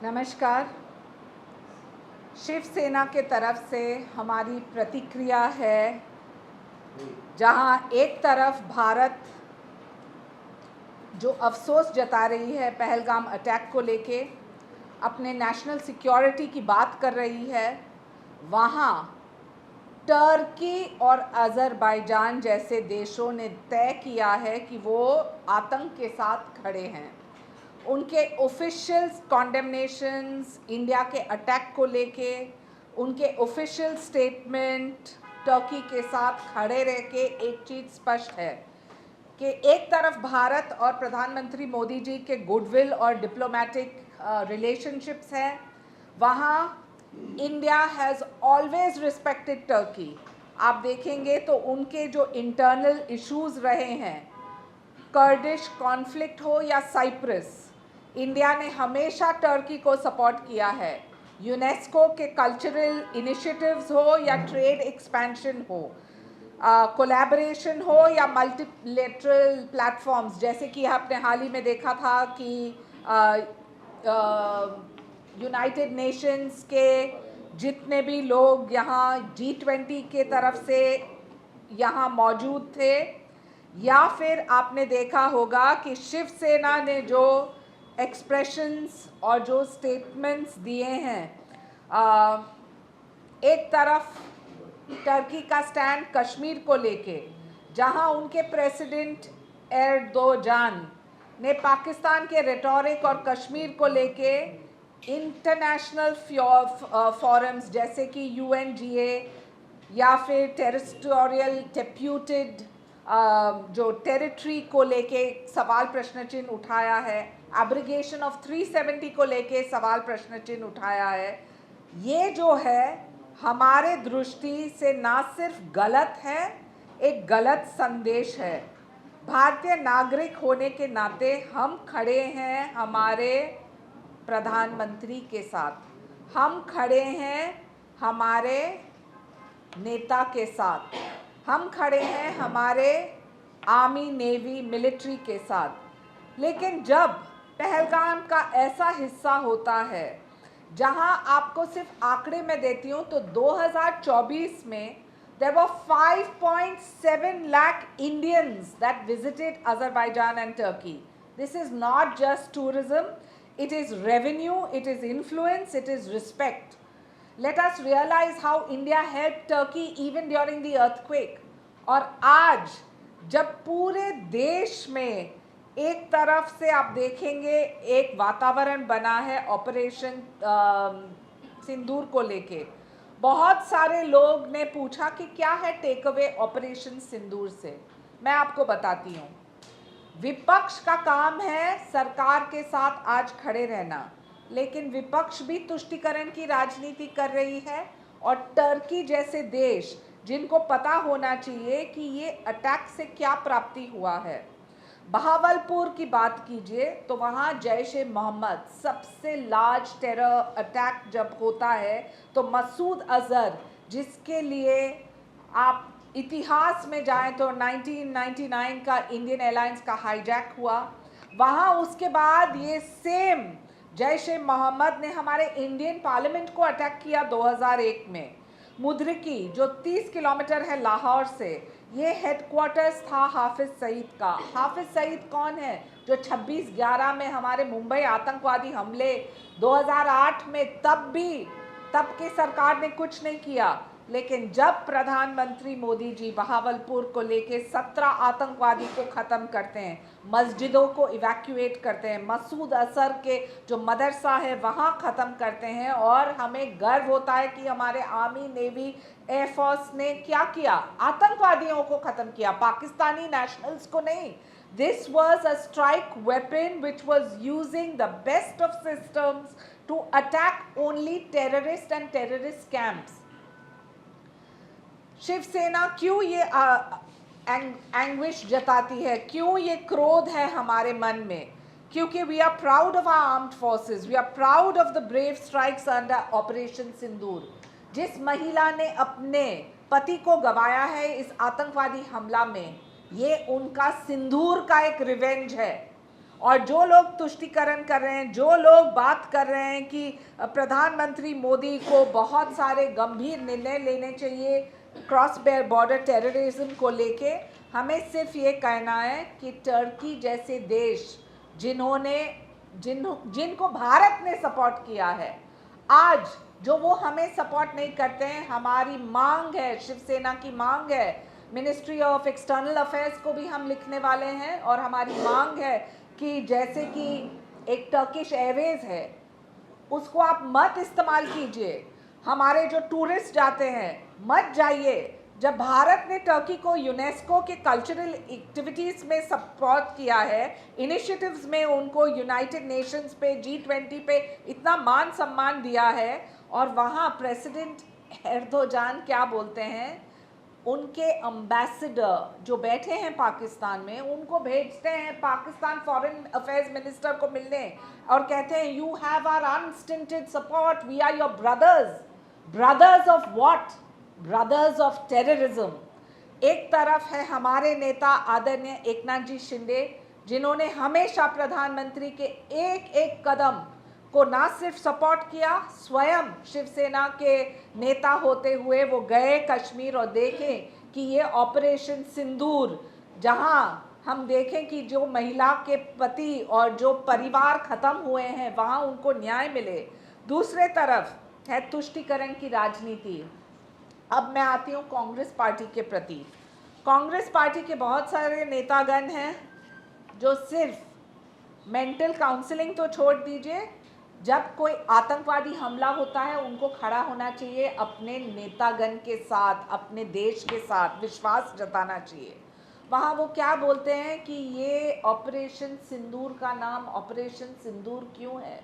नमस्कार। शिवसेना के तरफ से हमारी प्रतिक्रिया है, जहां एक तरफ भारत जो अफसोस जता रही है पहलगाम अटैक को लेके, अपने नेशनल सिक्योरिटी की बात कर रही है, वहां टर्की और अज़रबैजान जैसे देशों ने तय किया है कि वो आतंक के साथ खड़े हैं। उनके ऑफिशियल कॉन्डेमनेशंस इंडिया के अटैक को लेके, उनके ऑफिशियल स्टेटमेंट टर्की के साथ खड़े रह के एक चीज़ स्पष्ट है कि एक तरफ भारत और प्रधानमंत्री मोदी जी के गुडविल और डिप्लोमेटिक रिलेशनशिप्स हैं, वहाँ India has always respected Turkey. आप देखेंगे तो उनके जो इंटरनल इश्यूज़ रहे हैं, कर्डिश कॉन्फ्लिक्ट हो या साइप्रस, इंडिया ने हमेशा टर्की को सपोर्ट किया है। यूनेस्को के कल्चरल इनिशिएटिव्स हो या ट्रेड एक्सपेंशन हो, कोलैबोरेशन हो या मल्टीलेटरल प्लेटफॉर्म्स, जैसे कि आपने हाल ही में देखा था कि यूनाइटेड नेशंस के जितने भी लोग यहाँ G20 के तरफ से यहाँ मौजूद थे, या फिर आपने देखा होगा कि शिवसेना ने जो एक्सप्रेशंस और जो स्टेटमेंट्स दिए हैं, एक तरफ टर्की का स्टैंड कश्मीर को लेके, जहां उनके प्रेसिडेंट एर्दोगान ने पाकिस्तान के रेटोरिक और कश्मीर को लेके इंटरनेशनल फोरम्स जैसे कि UNGA या फिर टेरिटोरियल डिप्यूटेड जो टेरिटरी को लेके सवाल प्रश्न चिन्ह उठाया है, एब्रिगेशन ऑफ 370 को लेके सवाल प्रश्न चिन्ह उठाया है। ये जो है हमारे दृष्टि से ना सिर्फ गलत है, एक गलत संदेश है। भारतीय नागरिक होने के नाते हम खड़े हैं हमारे प्रधानमंत्री के साथ, हम खड़े हैं हमारे नेता के साथ, हम खड़े हैं हमारे आर्मी नेवी मिलिट्री के साथ। लेकिन जब पहलगाम का ऐसा हिस्सा होता है, जहां आपको सिर्फ आंकड़े में देती हूं तो 2024 में there were 5.7 lakh Indians that visited Azerbaijan and Turkey. This is not just tourism, it is revenue, it is influence, it is respect. Let us realize how India helped Turkey even during the earthquake. और आज जब पूरे देश में एक तरफ से आप देखेंगे एक वातावरण बना है ऑपरेशन सिंदूर को लेके, बहुत सारे लोग ने पूछा कि क्या है टेक अवे ऑपरेशन सिंदूर से। मैं आपको बताती हूँ, विपक्ष का काम है सरकार के साथ आज खड़े रहना, लेकिन विपक्ष भी तुष्टीकरण की राजनीति कर रही है। और टर्की जैसे देश, जिनको पता होना चाहिए कि ये अटैक से क्या प्राप्ति हुआ है। बहावलपुर की बात कीजिए तो वहाँ जैश ए मोहम्मद सबसे लार्ज टेरर अटैक जब होता है तो मसूद अजहर, जिसके लिए आप इतिहास में जाएं तो 1999 का इंडियन एयरलाइंस का हाईजैक हुआ, वहाँ उसके बाद ये सेम जैश ए मोहम्मद ने हमारे इंडियन पार्लियामेंट को अटैक किया 2001 में। मुद्रिकी जो 30 किलोमीटर है लाहौर से, ये हेडक्वार्टर्स था हाफिज सईद का। हाफिज सईद कौन है? जो 26/11 में हमारे मुंबई आतंकवादी हमले 2008 में, तब की सरकार ने कुछ नहीं किया। लेकिन जब प्रधानमंत्री मोदी जी बहावलपुर को लेके 17 आतंकवादी को ख़त्म करते हैं, मस्जिदों को इवैक्यूएट करते हैं, मसूद अजहर के जो मदरसा है वहाँ ख़त्म करते हैं, और हमें गर्व होता है कि हमारे आर्मी नेवी एयरफोर्स ने क्या किया, आतंकवादियों को ख़त्म किया, पाकिस्तानी नेशनल्स को नहीं। This was a strike weapon which was using the best of systems to attack only terrorists and terrorist camps. Shiv Sena क्यों ये एंग्विश जताती है, क्यों ये क्रोध है हमारे मन में? क्योंकि we are proud of our armed forces, we are proud of the brave strikes under operation Sindoor. जिस महिला ने अपने पति को गंवाया है इस आतंकवादी हमला में, ये उनका सिंदूर का एक रिवेंज है। और जो लोग तुष्टीकरण कर रहे हैं, जो लोग बात कर रहे हैं कि प्रधानमंत्री मोदी को बहुत सारे गंभीर निर्णय लेने चाहिए क्रॉस बॉर्डर टेररिज्म को लेके, हमें सिर्फ ये कहना है कि टर्की जैसे देश जिनको भारत ने सपोर्ट किया है, आज जो वो हमें सपोर्ट नहीं करते हैं, हमारी मांग है, शिवसेना की मांग है, मिनिस्ट्री ऑफ एक्सटर्नल अफेयर्स को भी हम लिखने वाले हैं और हमारी मांग है कि जैसे कि एक टर्किश एयरवेज है, उसको आप मत इस्तेमाल कीजिए। हमारे जो टूरिस्ट जाते हैं, मत जाइए। जब भारत ने टर्की को यूनेस्को के कल्चरल एक्टिविटीज़ में सपोर्ट किया है, इनिशिएटिव्स में उनको यूनाइटेड नेशंस पे, G20 पे इतना मान सम्मान दिया है, और वहाँ प्रेसिडेंट एर्दोगान क्या बोलते हैं, उनके एम्बेसडर जो बैठे हैं पाकिस्तान में, उनको भेजते हैं पाकिस्तान फॉरेन अफेयर्स मिनिस्टर को मिलने और कहते हैं you have our unstinted support, we are your brothers. Brothers of what? Brothers of terrorism. एक तरफ है हमारे नेता आदरणीय एकनाथ जी शिंदे, जिन्होंने हमेशा प्रधानमंत्री के एक एक कदम को ना सिर्फ सपोर्ट किया, स्वयं शिवसेना के नेता होते हुए वो गए कश्मीर और देखें कि ये ऑपरेशन सिंदूर, जहां हम देखें कि जो महिला के पति और जो परिवार ख़त्म हुए हैं, वहां उनको न्याय मिले। दूसरे तरफ है तुष्टीकरण की राजनीति। अब मैं आती हूँ कांग्रेस पार्टी के प्रति। कांग्रेस पार्टी के बहुत सारे नेतागण हैं जो सिर्फ मेंटल काउंसलिंग तो छोड़ दीजिए, जब कोई आतंकवादी हमला होता है उनको खड़ा होना चाहिए, अपने नेतागण के साथ, अपने देश के साथ विश्वास जताना चाहिए। वहाँ वो क्या बोलते हैं कि ये ऑपरेशन सिंदूर का नाम ऑपरेशन सिंदूर क्यों है?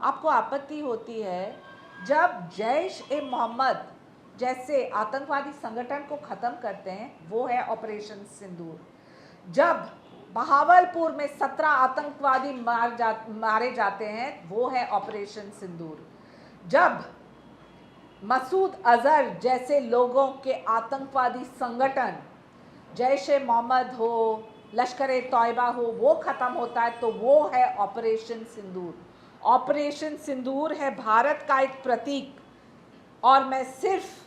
आपको आपत्ति होती है जब जैश-ए-मोहम्मद जैसे आतंकवादी संगठन को ख़त्म करते हैं, वो है ऑपरेशन सिंदूर। जब बहावलपुर में 17 आतंकवादी मारे जाते हैं, वो है ऑपरेशन सिंदूर। जब मसूद अजहर जैसे लोगों के आतंकवादी संगठन, जैश-ए-मोहम्मद हो, लश्कर-ए-तौयबा हो, वो ख़त्म होता है, तो वो है ऑपरेशन सिंदूर। ऑपरेशन सिंदूर है भारत का एक प्रतीक। और मैं सिर्फ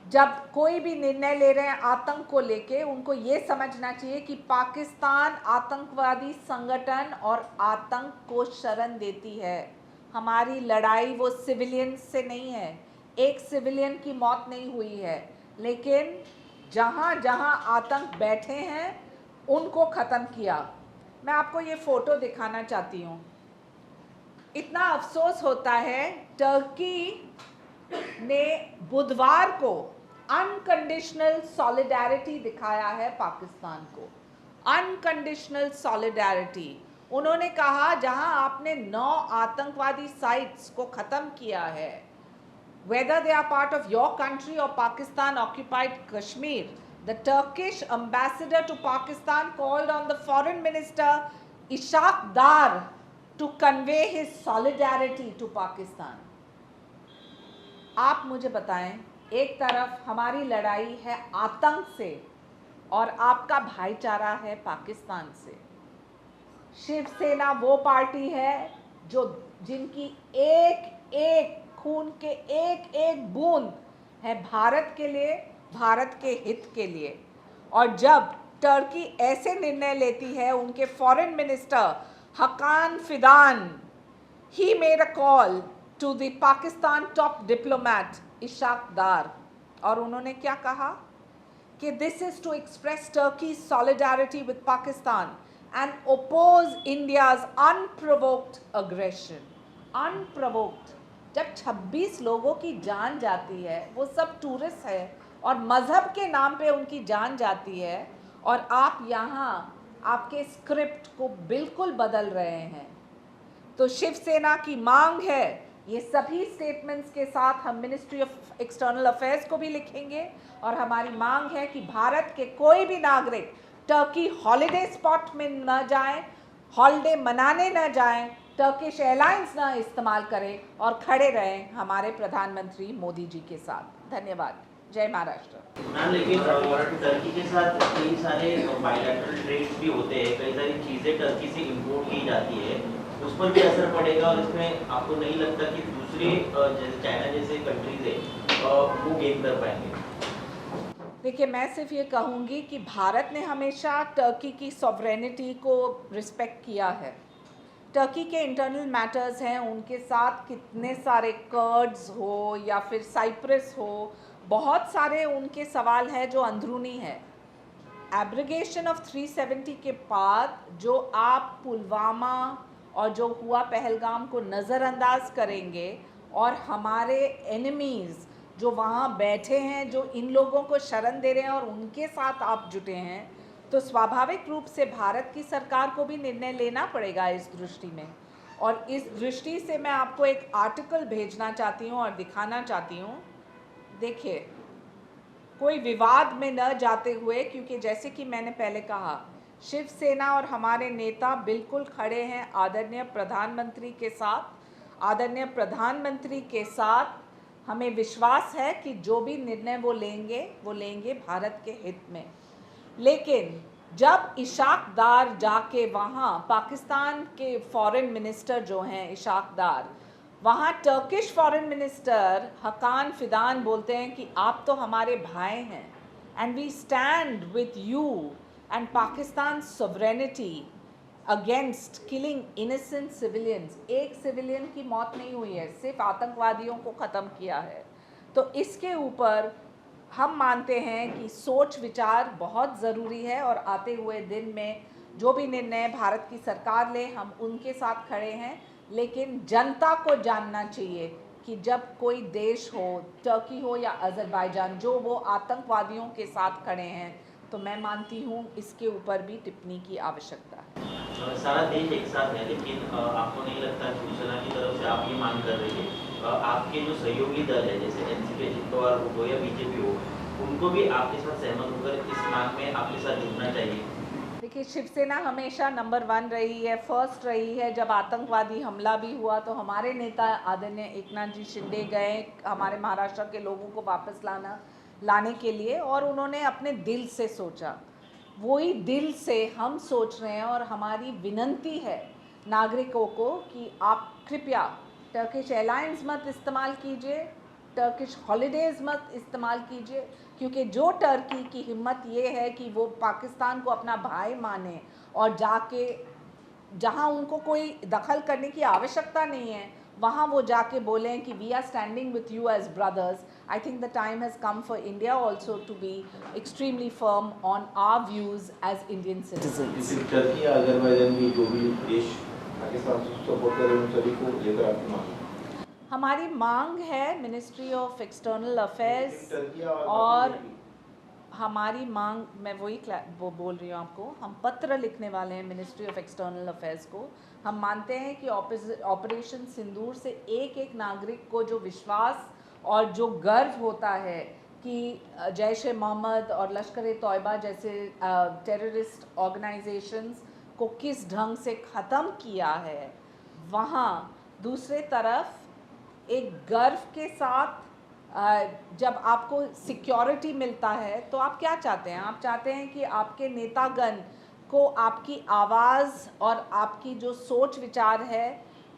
जब कोई भी निर्णय ले रहे हैं आतंक को लेके, उनको ये समझना चाहिए कि पाकिस्तान आतंकवादी संगठन और आतंक को शरण देती है। हमारी लड़ाई वो सिविलियन से नहीं है, एक सिविलियन की मौत नहीं हुई है, लेकिन जहाँ जहाँ आतंक बैठे हैं उनको ख़त्म किया। मैं आपको ये फ़ोटो दिखाना चाहती हूँ। इतना अफसोस होता है, टर्की ने बुधवार को अनकंडीशनल सॉलिडारिटी दिखाया है पाकिस्तान को, अनकंडीशनल सॉलिडारिटी। उन्होंने कहा जहां आपने 9 आतंकवादी साइट्स को ख़त्म किया है, whether they are part of your country or Pakistan occupied Kashmir, the Turkish ambassador to Pakistan called on the foreign minister Ishaq Dar to convey his solidarity to Pakistan। आप मुझे बताएं, एक तरफ हमारी लड़ाई है आतंक से और आपका भाईचारा है पाकिस्तान से। शिवसेना वो पार्टी है जो जिनकी एक एक खून के एक एक बूंद है भारत के लिए, भारत के हित के लिए। और जब टर्की ऐसे निर्णय लेती है, उनके foreign minister Hakan Fidan, he made a call to the Pakistan top diplomat Ishaq Dar, और उन्होंने क्या कहा कि this is to express Turkey solidarity with Pakistan and oppose India's unprovoked aggression. Unprovoked, जब 26 लोगों की जान जाती है, वो सब टूरिस्ट है और मज़हब के नाम पे उनकी जान जाती है, और आप यहाँ आपके स्क्रिप्ट को बिल्कुल बदल रहे हैं। तो शिवसेना की मांग है, ये सभी स्टेटमेंट्स के साथ हम मिनिस्ट्री ऑफ एक्सटर्नल अफेयर्स को भी लिखेंगे, और हमारी मांग है कि भारत के कोई भी नागरिक टर्की हॉलिडे स्पॉट में न जाएं, हॉलिडे मनाने न जाएं, टर्किश एयरलाइंस न इस्तेमाल करें और खड़े रहें हमारे प्रधानमंत्री मोदी जी के साथ। धन्यवाद। जय महाराष्ट्र। मैम लेकिन टर्की के साथ कई सारे बायलैटरल ट्रेड्स भी होते हैं, कई सारी चीज़ें टर्की से इंपोर्ट की जाती है, उस पर भी असर पड़ेगा और इसमें आपको नहीं लगता कि दूसरे जैसे चाइना जैसे कंट्रीज है वो गेन कर पाएंगे? देखिए, मैं सिर्फ ये कहूँगी कि भारत ने हमेशा टर्की की सॉवरेनिटी को रिस्पेक्ट किया है। टर्की के इंटरनल मैटर्स हैं, उनके साथ कितने सारे कर्ड्स हो या फिर साइप्रस हो, बहुत सारे उनके सवाल हैं जो अंदरूनी है। एब्रिगेशन ऑफ 370 के बाद जो आप पुलवामा और जो हुआ पहलगाम को नज़रअंदाज करेंगे और हमारे एनिमीज़ जो वहाँ बैठे हैं, जो इन लोगों को शरण दे रहे हैं और उनके साथ आप जुटे हैं, तो स्वाभाविक रूप से भारत की सरकार को भी निर्णय लेना पड़ेगा इस दृष्टि में। और इस दृष्टि से मैं आपको एक आर्टिकल भेजना चाहती हूँ और दिखाना चाहती हूँ। देखिए, कोई विवाद में न जाते हुए, क्योंकि जैसे कि मैंने पहले कहा, शिवसेना और हमारे नेता बिल्कुल खड़े हैं आदरणीय प्रधानमंत्री के साथ। आदरणीय प्रधानमंत्री के साथ हमें विश्वास है कि जो भी निर्णय वो लेंगे भारत के हित में। लेकिन जब इशाक दार जाके वहाँ, पाकिस्तान के फॉरेन मिनिस्टर जो हैं इशाक दार, वहाँ Turkish foreign minister Hakan Fidan बोलते हैं कि आप तो हमारे भाई हैं and we stand with you and Pakistan sovereignty against killing innocent civilians. एक सिविलियन की मौत नहीं हुई है, सिर्फ आतंकवादियों को ख़त्म किया है। तो इसके ऊपर हम मानते हैं कि सोच विचार बहुत ज़रूरी है और आते हुए दिन में जो भी निर्णय भारत की सरकार ले, हम उनके साथ खड़े हैं। लेकिन जनता को जानना चाहिए कि जब कोई देश हो, टर्की हो या अज़रबैजान, जो वो आतंकवादियों के साथ खड़े हैं, तो मैं मानती हूँ इसके ऊपर भी टिप्पणी की आवश्यकता है। सारा देश एक साथ है, लेकिन आपको नहीं लगता शिवसेना की तरफ से आप ये मांग कर रही है आपके जो सहयोगी दल है जैसे एनसीपी अजित पवार हो या बीजेपी हो, उनको भी आपके साथ सहमत होकर इस मांग में आपके साथ जुड़ना चाहिए? देखिए, शिवसेना हमेशा नंबर 1 रही है, फर्स्ट रही है। जब आतंकवादी हमला भी हुआ तो हमारे नेता आदरणीय एकनाथ जी शिंदे गए हमारे महाराष्ट्र के लोगों को वापस लाने के लिए, और उन्होंने अपने दिल से सोचा। वही दिल से हम सोच रहे हैं और हमारी विनंती है नागरिकों को कि आप कृपया टर्किश एयरलाइंस मत इस्तेमाल कीजिए, टर्किश हॉलीडेज़ मत इस्तेमाल कीजिए, क्योंकि जो टर्की की हिम्मत ये है कि वो पाकिस्तान को अपना भाई माने और जाके जहाँ उनको कोई दखल करने की आवश्यकता नहीं है, वहाँ वो जाके बोलें कि we are standing with you as brothers. I think the time has come for India also to be extremely firm on our views as Indian citizens. Turkey या अज़रबैजान की जो भी देश पाकिस्तान से सपोर्ट कर रहे हैं, उन सभी को लेकर आपकी मांग? हमारी मांग है मिनिस्ट्री ऑफ एक्सटर्नल अफेयर्स, और हमारी मांग, मैं वही वो बोल रही हूँ आपको, हम पत्र लिखने वाले हैं मिनिस्ट्री ऑफ एक्सटर्नल अफेयर्स को। हम मानते हैं कि ऑपरेशन सिंदूर से एक एक नागरिक को जो विश्वास और जो गर्व होता है कि जैश ए मोहम्मद और लश्कर ए तौयबा जैसे टेररिस्ट ऑर्गेनाइजेशंस को किस ढंग से ख़त्म किया है, वहाँ दूसरे तरफ एक गर्व के साथ जब आपको सिक्योरिटी मिलता है तो आप क्या चाहते हैं? आप चाहते हैं कि आपके नेतागण को आपकी आवाज़ और आपकी जो सोच विचार है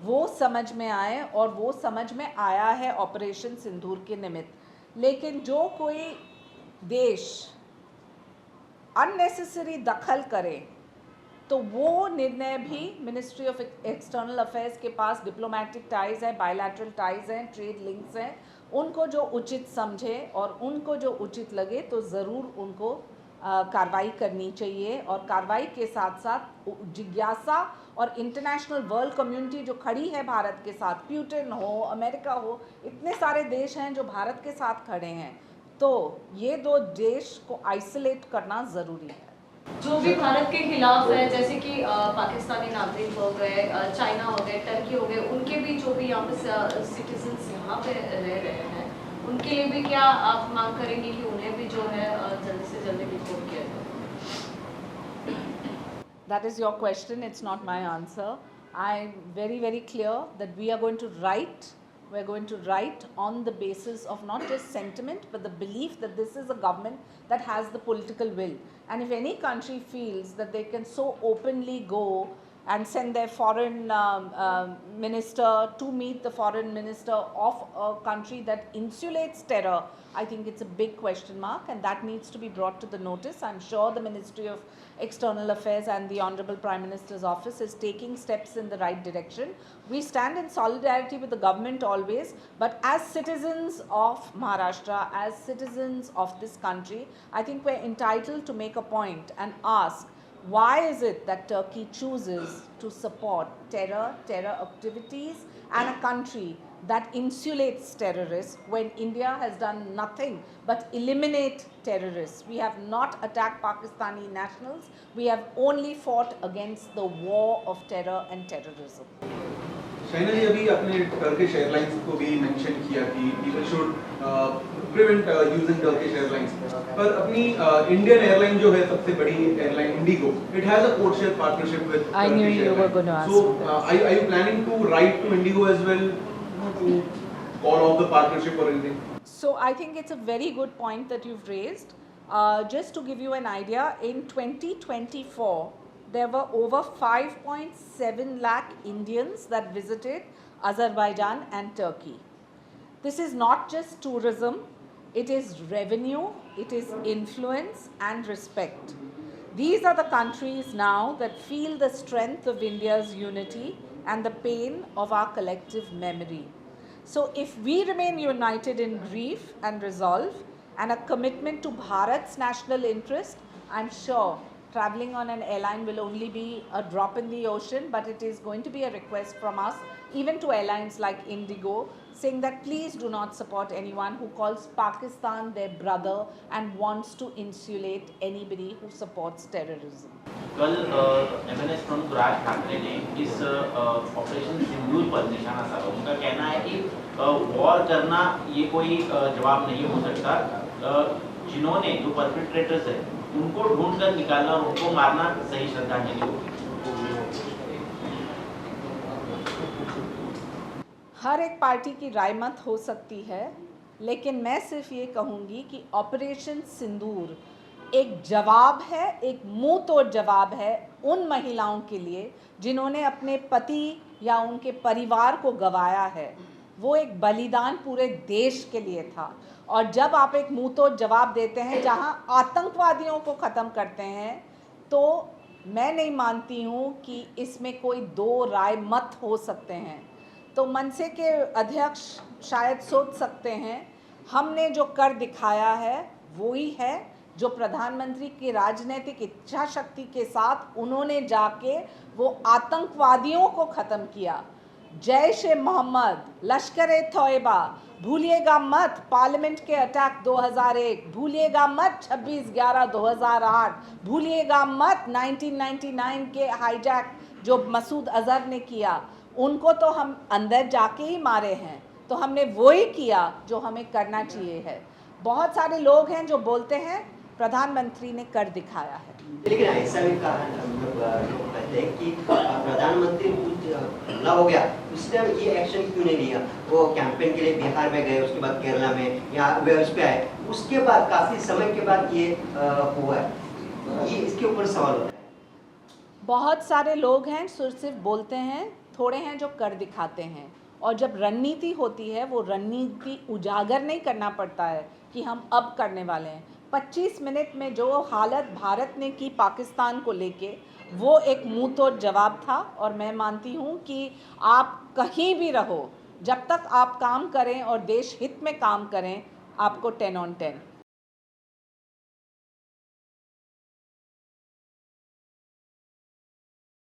वो समझ में आए, और वो समझ में आया है ऑपरेशन सिंदूर के निमित्त। लेकिन जो कोई देश अननेसेसरी दखल करे तो वो निर्णय भी मिनिस्ट्री ऑफ एक्सटर्नल अफेयर्स के पास डिप्लोमेटिक टाइज़ है, बायलैटरल टाइज़ हैं, ट्रेड लिंक्स हैं, उनको जो उचित समझे और उनको जो उचित लगे तो ज़रूर उनको कार्रवाई करनी चाहिए। और कार्रवाई के साथ साथ जिज्ञासा और इंटरनेशनल वर्ल्ड कम्युनिटी जो खड़ी है भारत के साथ, प्यूटन हो, अमेरिका हो, इतने सारे देश हैं जो भारत के साथ खड़े हैं, तो ये दो देश को आइसोलेट करना ज़रूरी है। जो भी भारत के खिलाफ है, जैसे कि पाकिस्तानी नागरिक हो गए, चाइना हो गए, टर्की हो गए, उनके भी जो भी यहाँ पे सिटीजन्स यहाँ पे रह रहे हैं, उनके लिए भी क्या आप मांग करेंगे कि उन्हें भी जो है जल्दी से जल्दी डिपोर्ट किया जाए? That is your question, it's not my answer. I'm very clear that we are going to write We're going to write on the basis of not just sentiment, but the belief that this is a government that has the political will. And if any country feels that they can so openly go and send their foreign minister to meet the foreign minister of a country that insulates terror, I think it's a big question mark, and that needs to be brought to the notice. I'm sure the Ministry of External Affairs and the Honorable Prime Minister's office is taking steps in the right direction. We stand in solidarity with the government always, but as citizens of Maharashtra, as citizens of this country, I think we're entitled to make a point and ask, why is it that Turkey chooses to support terror activities and a country that insulates terrorists when India has done nothing but eliminate terrorists? We have not attacked Pakistani nationals. We have only fought against the war of terror and terrorism. Shaina जी, अभी आपने Turkish airlines को भी mention किया कि people should prevent using Turkish airlines, पर अपनी Indian airline जो है सबसे बड़ी airline IndiGo, it has a code share partnership with Turkish airlines. So are you planning to write to IndiGo as well to call off the partnership or anything? So I think it's a very good point that you've raised. Just to give you an idea, in 2024, there were over 5.7 lakh Indians that visited Azerbaijan and Turkey. This is not just tourism, it is revenue, it is influence and respect. These are the countries now that feel the strength of India's unity and the pain of our collective memory. So if we remain united in grief and resolve and a commitment to Bharat's national interest, I'm sure traveling on an airline will only be a drop in the ocean, but it is going to be a request from us, even to airlines like Indigo, saying that please do not support anyone who calls Pakistan their brother and wants to insulate anybody who supports terrorism. कल MNS प्रमुख राज ठाकरे ने इस operation सिंदूर पर निशाना साधा. उनका कहना है कि वॉर करना ये कोई जवाब नहीं हो सकता. जिन्होंने जो परपिट्रेटर्स है उनको ढूंढकर निकालना और उनको मारना सही श्रद्धांजलि होगी. हर एक पार्टी की राय मत हो सकती है, लेकिन मैं सिर्फ ये कहूँगी कि ऑपरेशन सिंदूर एक जवाब है, एक मुंह तोड़ जवाब है उन महिलाओं के लिए जिन्होंने अपने पति या उनके परिवार को गंवाया है. वो एक बलिदान पूरे देश के लिए था. और जब आप एक मुंह तोड़ जवाब देते हैं जहां आतंकवादियों को ख़त्म करते हैं, तो मैं नहीं मानती हूं कि इसमें कोई दो राय मत हो सकते हैं. तो मनसे के अध्यक्ष शायद सोच सकते हैं, हमने जो कर दिखाया है वही है जो प्रधानमंत्री की राजनीतिक इच्छा शक्ति के साथ उन्होंने जाके वो आतंकवादियों को ख़त्म किया. जैश-ए-मोहम्मद, लश्कर-ए-तोयबा, भूलिएगा मत पार्लियामेंट के अटैक 2001, भूलिएगा मत 26/11/2008, भूलिएगा मत 1999 के हाईजैक जो मसूद अजहर ने किया. उनको तो हम अंदर जाके ही मारे हैं. तो हमने वही किया जो हमें करना चाहिए है. बहुत सारे लोग हैं जो बोलते हैं प्रधानमंत्री ने कर दिखाया है, लेकिन ऐसा भी कहा लोग कहते हैं कि प्रधानमंत्री हमला हो गया, उस टाइम ये एक्शन क्यों नहीं लिया? वो कैंपेन के लिए बिहार में गए, उसके बाद केरला में, यहाँ वेल्स पे आए, उसके बाद काफी समय के बाद ये हुआ है. ये इसके ऊपर सवाल होता है. बहुत सारे लोग हैं सिर्फ बोलते हैं, थोड़े हैं जो कर दिखाते हैं. और जब रणनीति होती है वो रणनीति उजागर नहीं करना पड़ता है कि हम अब करने वाले हैं. 25 मिनट में जो हालत भारत ने की पाकिस्तान को लेके, वो एक मुंह तोड़ जवाब था. और मैं मानती हूँ कि आप कहीं भी रहो, जब तक आप काम करें और देश हित में काम करें, आपको 10 on 10.